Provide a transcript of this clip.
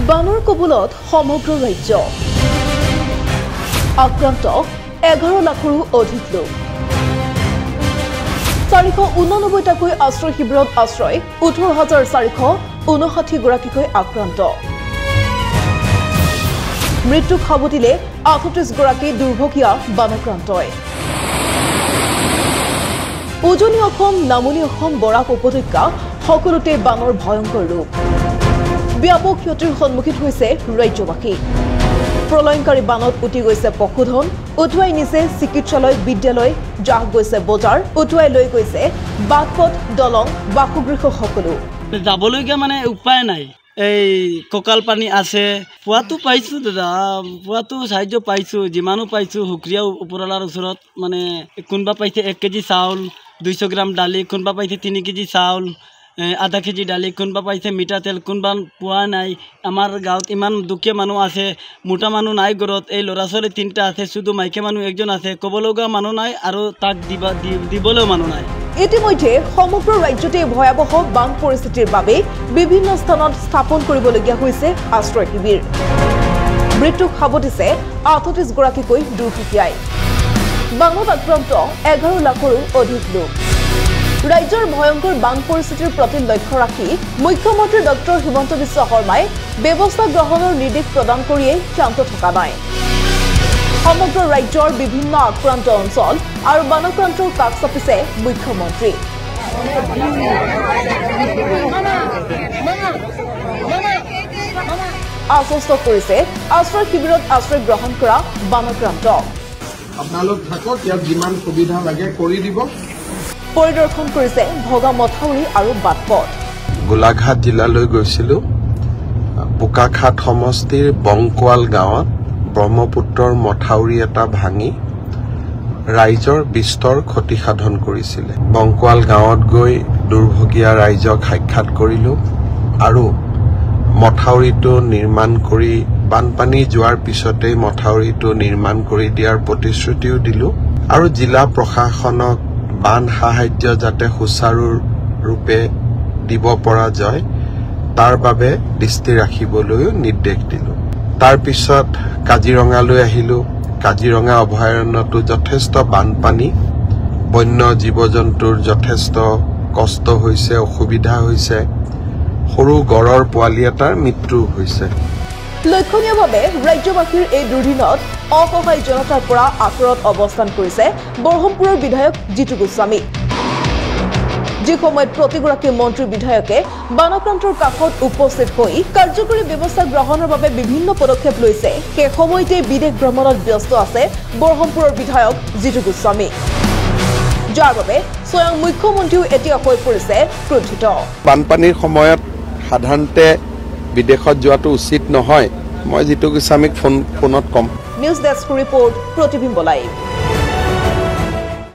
বানৰ কবলত সমগ্ৰ ৰাজ্য আক্ৰান্ত 11 লাখৰো অধিক লোক 489টাকৈ আশ্ৰয় শিবিৰত আশ্ৰয় 18,459 গৰাকীকৈ আক্ৰান্ত মৃত্যুক সাৱটিলে 38 গৰাকী দুৰ্ভগীয়া বানক্ৰান্তই উজনি অসম নামনি অসম বৰাক উপত্যকা সকলোতে বানৰ ভয়ংকৰ ৰূপ ব্যাপক ক্ষতিৰ সন্মুখীন হৈছে ৰাজ্যবাসী প্ৰলয়ংকাৰী বানত উঠি গৈছে পশুধন উঠুৱাই নিছে চিকিৎসালয় বিদ্যালয় জাহ গৈছে বজাৰ উঠুৱাই লৈ গৈছে বাটপথ দলং বাসগৃহ সকলো যাবলৈকে মানে উপায় নাই এই ককাল পানী আছে পুৱাটো পাইছো দাদা পুৱাটো সাহায্য পাইছো যিমানো পাইছো হুকৰিয়া ওপৰলাৰ ওচৰত মানে কোনবা পাইছে 1 কেজি চাউল 200 গ্ৰাম ডালি কোনবা পাইছে 3 কেজি চাউল আধা কেজি ডালি কোনবা পাইছে মিঠা তেল কোনবা পোৱা নাই আমাৰ গাঁৱত ইমান দুখীয়া মানুহ আছে মোটা মানুহ নাই ঘৰত এই ল'ৰা ছোৱালী 3টা আছে শুধু মাইকী মানুহ একজন আছে ক'বলগা মানুহ নাই আৰু তাক দিবলৈ মানুহ নাই ইতিমধ্যে সমগ্ৰ ৰাজ্যতে ভয়াবহ বান পৰিস্থিতিৰ বাবে বিভিন্ন স্থানত স্থাপন কৰিবলগীয়া হৈছে আশ্ৰয় শিবিৰ মৃত্যুক সাৱটিছে 38 গৰাকীকৈ দুৰ্ভগীয়াই বানত আক্ৰান্ত 11 লাখৰো অধিক লোক ৰাজ্যৰ ভয়ংকৰ বান পৰিস্থিতিৰ প্ৰতি লক্ষ্য ৰাখি মুখ্যমন্ত্ৰী ডক্টৰ হিমন্ত বিশ্ব শৰ্মাই ব্যৱস্থা গ্ৰহণৰ নিৰ্দেশ প্ৰদান কৰিয়ে শান্ত থকা নাই সমগ্ৰ ৰাজ্যৰ বিভিন্ন আক্ৰান্ত অঞ্চল আৰু বানক্ৰান্তৰ কাষ চাপিছে মুখ্যমন্ত্ৰী আশ্বস্ত কৰিছে আশ্ৰয় শিবিৰত আশ্ৰয় গ্ৰহণ কৰা বানক্ৰান্ত আপোনালোক থাকক ইয়াত যিমান সুবিধা লাগে কৰি দিব পৰিদৰ্শন কৰিছে ভগা মথাউৰি আৰু বাটপথ গোলাঘাট জিলালৈ গৈছিলো বোকাখাট সমষ্টিৰ বংকোৱাল গাঁৱত ব্ৰহ্মপুত্ৰৰ মথাউৰি এটা ভাঙি ৰাইজৰ বিস্তৰ ক্ষতি সাধন কৰিছিলে বংকোৱাল গাঁৱত গৈ দুৰ্ভগীয়া ৰাইজক সাক্ষাৎ কৰিলো আৰু মথাউৰিটো নিৰ্মাণ কৰি বানপানী যোৱাৰ পিছতেই মথাউৰিটো নিৰ্মাণ কৰি দিয়াৰ প্ৰতিশ্ৰুতিও দিলো আৰু জিলা প্ৰশাসনক বান সাহায্য যাতে সুচাৰুৰূপে দিব পৰা যায় তাৰ বাবে দৃষ্টি ৰাখিবলৈ নিৰ্দেশ দিলো তাৰ পিছত কাজিৰঙালৈ আহিলো কাজিৰঙা অভয়াৰণ্যটো যথেষ্ট বানপানী বন্য জীৱ-জন্তুৰ যথেষ্ট কষ্ট হৈছে অসুবিধা হৈছে সৰু গড়ৰ পোৱালি এটাৰ মৃত্যু হৈছে লক্ষণীয়ভাৱে ৰাজ্যবাসীৰ এই দুৰ্দিনত অসহায় জনতাৰ পৰা আঁতৰত অৱস্থান কৰিছে বৰহমপুৰৰ বিধায়ক জিতু গোস্বামী যি সময়ত প্ৰতিগৰাকী মন্ত্ৰী বিধায়কে বানক্ৰান্তৰ কাষত উপস্থিত হৈ কাৰ্যকৰী ব্যৱস্থা গ্ৰহণৰ বাবে বিভিন্ন পদক্ষেপ লৈছে সেই সময়তে বিদেশ ভ্ৰমণত ব্যস্ত আছে বৰহমপুৰৰ বিধায়ক জিতু গোস্বামী যাৰ বাবে স্বয়ং মুখ্যমন্ত্ৰীও এতিয়া হৈ পৰিছে ক্ৰোধিত বানপানীৰ সময়ত সাধাৰণতে বিদেশত যোৱাটো উচিত নহয় মই জিতু গোস্বামীক ফোনত কম নিউজ ডেস্ক ৰিপোৰ্ট প্ৰতিবিম্ব লাইভ